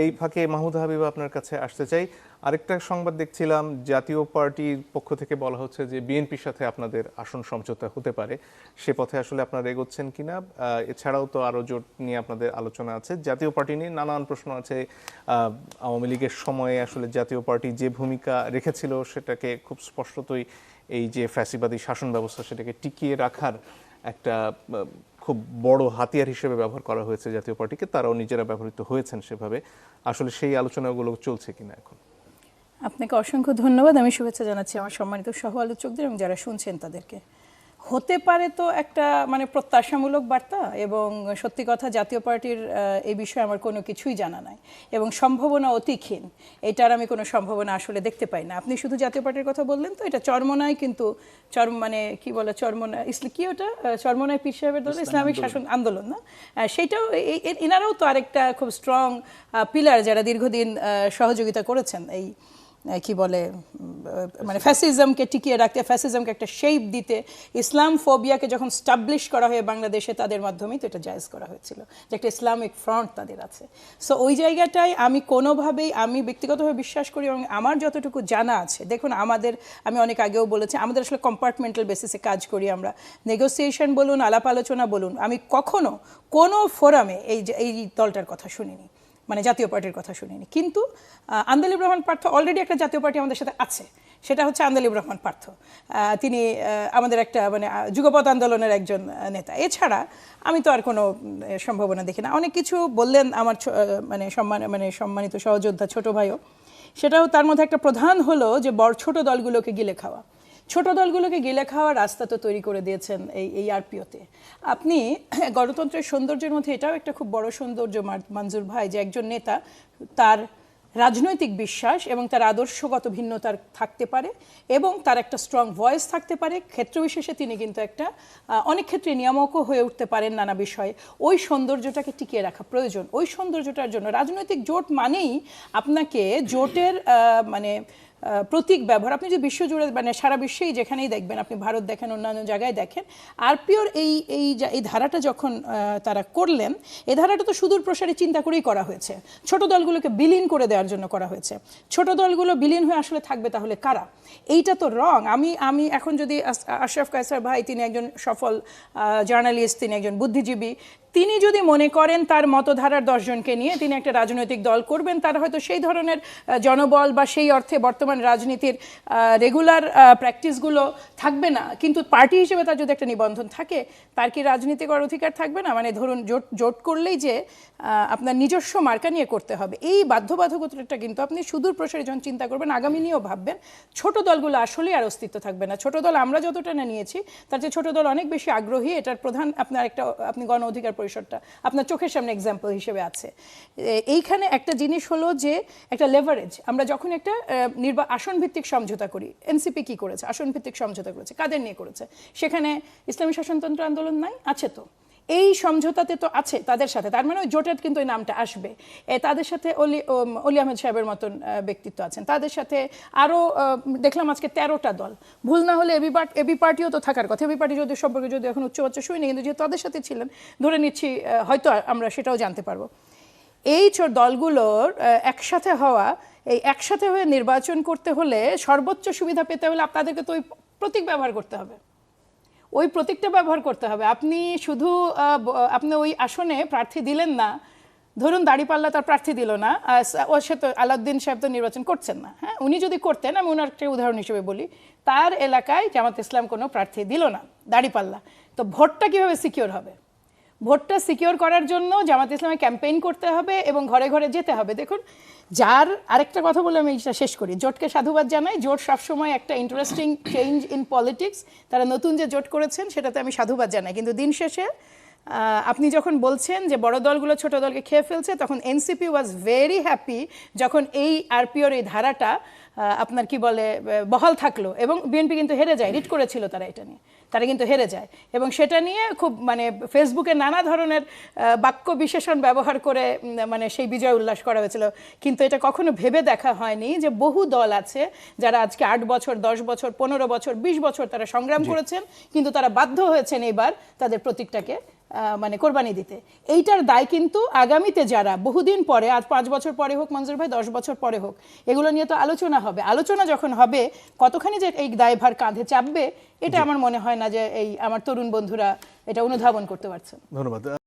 এই ফাঁকে মাহমুদা হাবিবা আপনার কাছে আসতে চাই। আরেকটা সংবাদ দেখছিলাম, জাতীয় পার্টির পক্ষ থেকে বলা হচ্ছে যে বিএনপির সাথে আপনাদের আসন সমঝোতা হতে পারে, সে পথে আসলে আপনারা এগোচ্ছেন কিনা? এছাড়াও তো আরো জোট নিয়ে আপনাদের আলোচনা আছে, জাতীয় পার্টি নিয়ে নানান প্রশ্ন আছে। আওয়ামী লীগের সময়ে আসলে জাতীয় পার্টি যে ভূমিকা রেখেছিল সেটাকে খুব স্পষ্টতই এই যে ফ্যাসিবাদী শাসন ব্যবস্থা সেটাকে টিকিয়ে রাখার একটা খুব বড় হাতিয়ার হিসেবে ব্যবহার করা হয়েছে জাতীয় পার্টিকে, তারাও নিজেরা ব্যবহৃত হয়েছেন সেভাবে। আসলে সেই আলোচনাগুলো চলছে কিনা এখন? আপনাকে অসংখ্য ধন্যবাদ। আমি শুভেচ্ছা জানাচ্ছি আমার সম্মানিত সহ আলোচকদের এবং যারা শুনছেন তাদেরকে। হতে পারে তো একটা মানে প্রত্যাশামূলক বার্তা, এবং সত্যি কথা জাতীয় পার্টির এই বিষয়ে আমার কোনো কিছুই জানা নাই এবং সম্ভাবনা অতি ক্ষীণ। এটার আমি কোনো সম্ভাবনা আসলে দেখতে পাই না। আপনি শুধু জাতীয় পার্টির কথা বললেন, তো এটা চরমোনাই, কিন্তু মানে কি বলে চরমোনা কি ওটা চরমোনাই পীর সাহেবের দল ইসলামিক শাসন আন্দোলন না, সেইটাও এনারাও তো আরেকটা খুব স্ট্রং পিলার যারা দীর্ঘদিন সহযোগিতা করেছেন এই কি বলে মানে ফ্যাসিজমকে টিকিয়ে রাখতে, ফ্যাসিজমকে একটা শেপ দিতে, ইসলাম ফোবিয়াকে যখন স্টাবলিশ করা হয় বাংলাদেশে তাদের মাধ্যমেই তো এটা জায়েজ করা হয়েছিল যে একটা ইসলামিক ফ্রন্ট তাদের আছে। সো ওই জায়গাটায় আমি কোনোভাবেই আমি ব্যক্তিগতভাবে বিশ্বাস করি, এবং আমার যতটুকু জানা আছে, দেখুন আমি অনেক আগেও বলেছি আমাদের আসলে কম্পার্টমেন্টাল বেসিসে কাজ করি আমরা, নেগোসিয়েশন বলুন, আলাপ আলোচনা বলুন, আমি কখনো কোনো ফোরামে এই দলটার কথা শুনিনি, মানে জাতীয় পার্টির কথা শুনিনি। কিন্তু আন্দালিব রহমান পার্থ অলরেডি একটা জাতীয় পার্টি আমাদের সাথে আছে, সেটা হচ্ছে আন্দালিব রহমান পার্থ। তিনি আমাদের একটা মানে যুগপৎ আন্দোলনের একজন নেতা। এছাড়া আমি তো আর কোনো সম্ভাবনা দেখি না। অনেক কিছু বললেন আমার সম্মানিত সহযোদ্ধা ছোট ভাইও, সেটাও তার মধ্যে একটা প্রধান হলো যে ছোট দলগুলোকে গিলে খাওয়া। ছোট দলগুলোকে গিলে খাওয়ার রাস্তা তো তৈরি করে দিয়েছেন এই আরপিওতে। আপনি গণতন্ত্রের সৌন্দর্যের মধ্যে এটাও একটা খুব বড় সৌন্দর্য মঞ্জুর ভাই, যে একজন নেতা তার রাজনৈতিক বিশ্বাস এবং তার আদর্শগত ভিন্নতা থাকতে পারে এবং তার একটা স্ট্রং ভয়েস থাকতে পারে। ক্ষেত্রবিশেষে তিনি কিন্তু একটা অনেক ক্ষেত্রে নিয়ামকও হয়ে উঠতে পারেন নানা বিষয়ে। ওই সৌন্দর্যটাকে টিকিয়ে রাখা প্রয়োজন। ওই সৌন্দর্যটার জন্য রাজনৈতিক জোট মানেই আপনাকে জোটের মানে প্রতীক ব্যবহার। আপনি যদি বিশ্বজুড়ে মানে সারা বিশ্বেই যেখানেই দেখবেন, আপনি ভারত দেখেন, অন্যান্য জায়গায় দেখেন, আরপিওর এই ধারাটা যখন তারা করলেন, এই ধারাটা তো সুদূর প্রসারী চিন্তা করেই করা হয়েছে। ছোট দলগুলোকে বিলীন করে দেওয়ার জন্য করা হয়েছে। ছোট দলগুলো বিলীন হয়ে আসলে থাকবে তাহলে কারা? এইটা তো রং। আমি এখন যদি আশরাফ কায়সার ভাই, তিনি একজন সফল জার্নালিস্ট, তিনি একজন বুদ্ধিজীবী, তিনি যদি মনে করেন তার মতধারার 10 জনকে নিয়ে তিনি একটা রাজনৈতিক দল করবেন, তার হয়তো সেই ধরনের জনবল বা সেই অর্থে বর্তমান রাজনীতির রেগুলার প্র্যাকটিসগুলো থাকবে না, কিন্তু পার্টি হিসেবে তার যদি একটা নিবন্ধন থাকে, তার কি রাজনীতি করার অধিকার থাকবে না? মানে ধরুন জোট করলেই যে আপনার নিজস্ব মার্কা নিয়ে করতে হবে, এই বাধ্যবাধকতাটা কিন্তু আপনি সুদূর প্রসারী যখন চিন্তা করবেন, আগামী নিয়েও ভাববেন, ছোট দলগুলো আসলেই আর অস্তিত্ব থাকবে না। ছোট দল আমরা যতটা না নিয়েছি, তার চেয়ে ছোট দল অনেক বেশি আগ্রহী। এটার প্রধান আপনি গণ অধিকার পরিষদটা আপনার চোখের সামনে এক্সাম্পল হিসেবে আছে। এইখানে একটা জিনিস হলো যে একটা লেভারেজ। আমরা যখন একটা আসন ভিত্তিক সমঝোতা করি, এনসিপি কি করেছে? আসন ভিত্তিক সমঝোতা করেছে। কাদের নিয়ে করেছে? সেখানে ইসলামী শাসনতন্ত্র আন্দোলন নাই? আছে তো। এই সমঝোতাতে তো আছে তাদের সাথে, তার মানে ওই জোটের কিন্তু ওই নামটা আসবে। তাদের সাথে অলি আহমেদ সাহেবের মতন ব্যক্তিত্ব আছেন, তাদের সাথে আরও দেখলাম আজকে 13টা দল, ভুল না হলে এবি পার্টিও তো থাকার কথা। এবি পার্টি যদি সম্পর্কে যদি এখন উচ্চবাচ্চা শুনি, কিন্তু যেহেতু তাদের সাথে ছিলেন, ধরে নিচ্ছি হয়তো আমরা সেটাও জানতে পারবো। এই দলগুলোর একসাথে হওয়া, এই একসাথে হয়ে নির্বাচন করতে হলে, সর্বোচ্চ সুবিধা পেতে হলে আপনাদেরকে তো ওই প্রতীক ব্যবহার করতে হবে, ওই প্রতীকটা ব্যবহার করতে হবে। আপনি শুধু আপনি ওই আসনে প্রার্থী দিলেন না, ধরুন দাঁড়িপাল্লা তার প্রার্থী দিল না, ও সে তো আলাউদ্দিন সাহেব তো নির্বাচন করছেন না। হ্যাঁ, উনি যদি করতেন, আমি ওনার একটা উদাহরণ হিসেবে বলি, তার এলাকায় জামাত ইসলাম কোনো প্রার্থী দিল না, দাঁড়িপাল্লা, তো ভোটটা কীভাবে সিকিওর হবে? ভোটটা সিকিওর করার জন্য জামাত ইসলামে ক্যাম্পেইন করতে হবে এবং ঘরে ঘরে যেতে হবে। দেখুন, আরেকটা কথা বলে আমি এটা শেষ করি, জোটকে সাধুবাদ জানাই। জোট সবসময় একটা ইন্টারেস্টিং চেঞ্জ ইন পলিটিক্স, তারা নতুন যে জোট করেছেন সেটাতে আমি সাধুবাদ জানাই। কিন্তু দিন শেষে আপনি যখন বলছেন যে বড় দলগুলো ছোট দলকে খেয়ে ফেলছে, তখন এনসিপি ওয়াজ ভেরি হ্যাপি যখন এই আরপিওর এই ধারাটা আপনার কি বলে বহাল থাকলো এবং বিএনপি কিন্তু হেরে যায়, রিট করেছিল তারা এটা নিয়ে, তারা কিন্তু হেরে যায় এবং সেটা নিয়ে খুব মানে ফেসবুকে নানা ধরনের বাক্য বিশেষণ ব্যবহার করে মানে সেই বিজয় উল্লাস করা হয়েছিল। কিন্তু এটা কখনো ভেবে দেখা হয়নি যে বহু দল আছে যারা আজকে 8 বছর 10 বছর 15 বছর 20 বছর তারা সংগ্রাম করেছেন, কিন্তু তারা বাধ্য হয়েছেন এবার তাদের প্রতীকটাকে মানে কোরবানি দিতে। এইটার দায় কিন্তু আগামীতে যারা বহুদিন পরে, আজ 5 বছর পরে হোক মঞ্জুর ভাই, 10 বছর পরে হোক, এগুলো নিয়ে তো আলোচনা হবে। আলোচনা যখন হবে কতখানি যে এই দায়ভার কাঁধে চাপবে এটা আমার মনে হয় না যে এই আমার তরুণ বন্ধুরা এটা অনুধাবন করতে পারছেন। ধন্যবাদ।